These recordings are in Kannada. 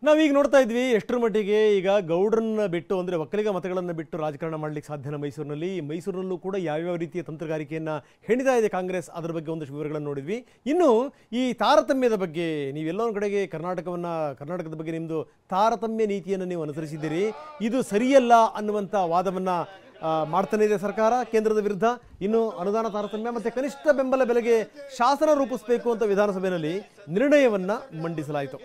ನಾವೀಗ ನೋಡ್ತಾ ಇದ್ವಿ ಎಷ್ಟರ ಮಟ್ಟಿಗೆ ಈಗ ಗೌಡ್ರನ್ನ ಬಿಟ್ಟು ಅಂದರೆ ಒಕ್ಕಲಿಗ ಮತಗಳನ್ನು ಬಿಟ್ಟು ರಾಜಕಾರಣ ಮಾಡಲಿಕ್ಕೆ ಸಾಧ್ಯನ ಮೈಸೂರಿನಲ್ಲೂ ಕೂಡ ಯಾವ್ಯಾವ ರೀತಿಯ ತಂತ್ರಗಾರಿಕೆಯನ್ನು ಹೆಣಿತಾ ಇದೆ ಕಾಂಗ್ರೆಸ್, ಅದರ ಬಗ್ಗೆ ಒಂದಷ್ಟು ವಿವರಗಳನ್ನು ನೋಡಿದ್ವಿ. ಇನ್ನು ಈ ತಾರತಮ್ಯದ ಬಗ್ಗೆ ನೀವೆಲ್ಲೋ ಒಂದು ಕಡೆಗೆ ಕರ್ನಾಟಕದ ಬಗ್ಗೆ ನಿಮ್ಮದು ತಾರತಮ್ಯ ನೀತಿಯನ್ನು ನೀವು ಅನುಸರಿಸಿದ್ದೀರಿ, ಇದು ಸರಿಯಲ್ಲ ಅನ್ನುವಂಥ ವಾದವನ್ನು ಮಾಡ್ತಾನೆ ಇದೆ ಸರ್ಕಾರ ಕೇಂದ್ರದ ವಿರುದ್ಧ. ಇನ್ನು ಅನುದಾನ ತಾರತಮ್ಯ ಮತ್ತು ಕನಿಷ್ಠ ಬೆಂಬಲ ಬೆಲೆಗೆ ಶಾಸನ ರೂಪಿಸಬೇಕು ಅಂತ ವಿಧಾನಸಭೆಯಲ್ಲಿ ನಿರ್ಣಯವನ್ನು ಮಂಡಿಸಲಾಯಿತು.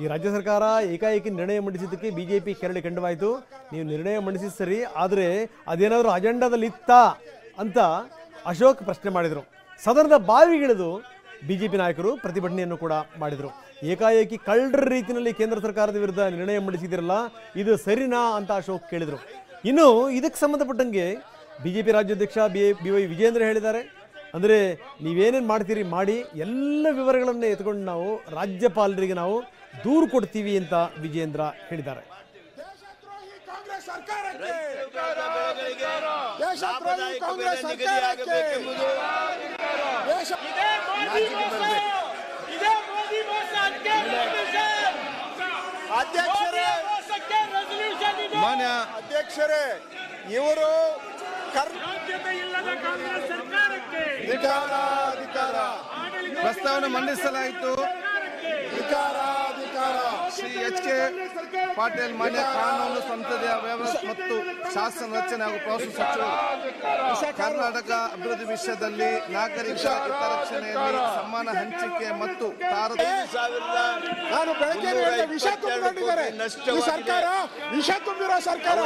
ಈ ರಾಜ್ಯ ಸರ್ಕಾರ ಏಕಾಏಕಿ ನಿರ್ಣಯ ಮಂಡಿಸಿದ್ದಕ್ಕೆ ಬಿಜೆಪಿ ಕೆರಳಿ ಕಂಡವಾಯಿತು. ನೀವು ನಿರ್ಣಯ ಮಂಡಿಸಿ ಸರಿ, ಆದರೆ ಅದೇನಾದರೂ ಅಜೆಂಡಾದಲ್ಲಿ ಇತ್ತಾ ಅಂತ ಅಶೋಕ್ ಪ್ರಶ್ನೆ ಮಾಡಿದರು. ಸದನದ ಬಾವಿಗಿಳಿದು ಬಿಜೆಪಿ ನಾಯಕರು ಪ್ರತಿಭಟನೆಯನ್ನು ಕೂಡ ಮಾಡಿದರು. ಏಕಾಏಕಿ ಕಳ್ಳರ ರೀತಿಯಲ್ಲಿ ಕೇಂದ್ರ ಸರ್ಕಾರದ ವಿರುದ್ಧ ನಿರ್ಣಯ ಮಂಡಿಸಿದಿರಲ್ಲ, ಇದು ಸರಿನಾ ಅಂತ ಅಶೋಕ್ ಕೇಳಿದರು. ಇನ್ನು ಇದಕ್ಕೆ ಸಂಬಂಧಪಟ್ಟಂಗೆ ಬಿಜೆಪಿ ರಾಜ್ಯಾಧ್ಯಕ್ಷ BY ವಿಜೇಂದ್ರ ಹೇಳಿದ್ದಾರೆ, ಅಂದರೆ ನೀವೇನೇನು ಮಾಡ್ತೀರಿ ಮಾಡಿ, ಎಲ್ಲ ವಿವರಗಳನ್ನು ಎತ್ಕೊಂಡು ನಾವು ರಾಜ್ಯಪಾಲರಿಗೆ ನಾವು ದೂರು ಕೊಡ್ತೀವಿ ಅಂತ ವಿಜೇಂದ್ರ ಹೇಳಿದ್ದಾರೆ. ಮಾನ್ಯ ಅಧ್ಯಕ್ಷರೇ, ಇವರು ಪ್ರಸ್ತಾವನೆ ಮಂಡಿಸಲಾಯಿತು. ಶ್ರೀ HK ಪಾಟೀಲ್ ಮಾನ್ಯ ಕಾನೂನು ಸಂಸದೀಯ ವ್ಯವಸ್ಥೆ ಮತ್ತು ಶಾಸನ ರಚನೆ ಹಾಗೂ ಪ್ರವಾಸ ಸಚಿವರು, ಕರ್ನಾಟಕ ಅಭಿವೃದ್ಧಿ ವಿಷಯದಲ್ಲಿ ನಾಗರಿಕ ಹಿತರಕ್ಷಣೆಯಲ್ಲಿ ಸಮಾನ ಹಂಚಿಕೆ ಮತ್ತು ನಾನು ಬೆಳಗ್ಗೆ ವಿಷ ತುಂಬಿಕೊಂಡಿದ್ದಾರೆ. ಈ ಸರ್ಕಾರ ವಿಷ ತುಂಬಿರೋ ಸರ್ಕಾರ,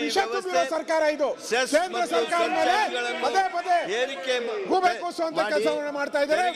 ವಿಷ ತುಂಬಿರೋ ಸರ್ಕಾರ ಇದು. ಕೇಂದ್ರ ಸರ್ಕಾರ ಮೇಲೆ ಪದೇ ಪದೇ ಗೂಬೆ ಕೂಸುವಂತ ಕೆಲಸವನ್ನು ಮಾಡ್ತಾ ಇದ್ದಾರೆ.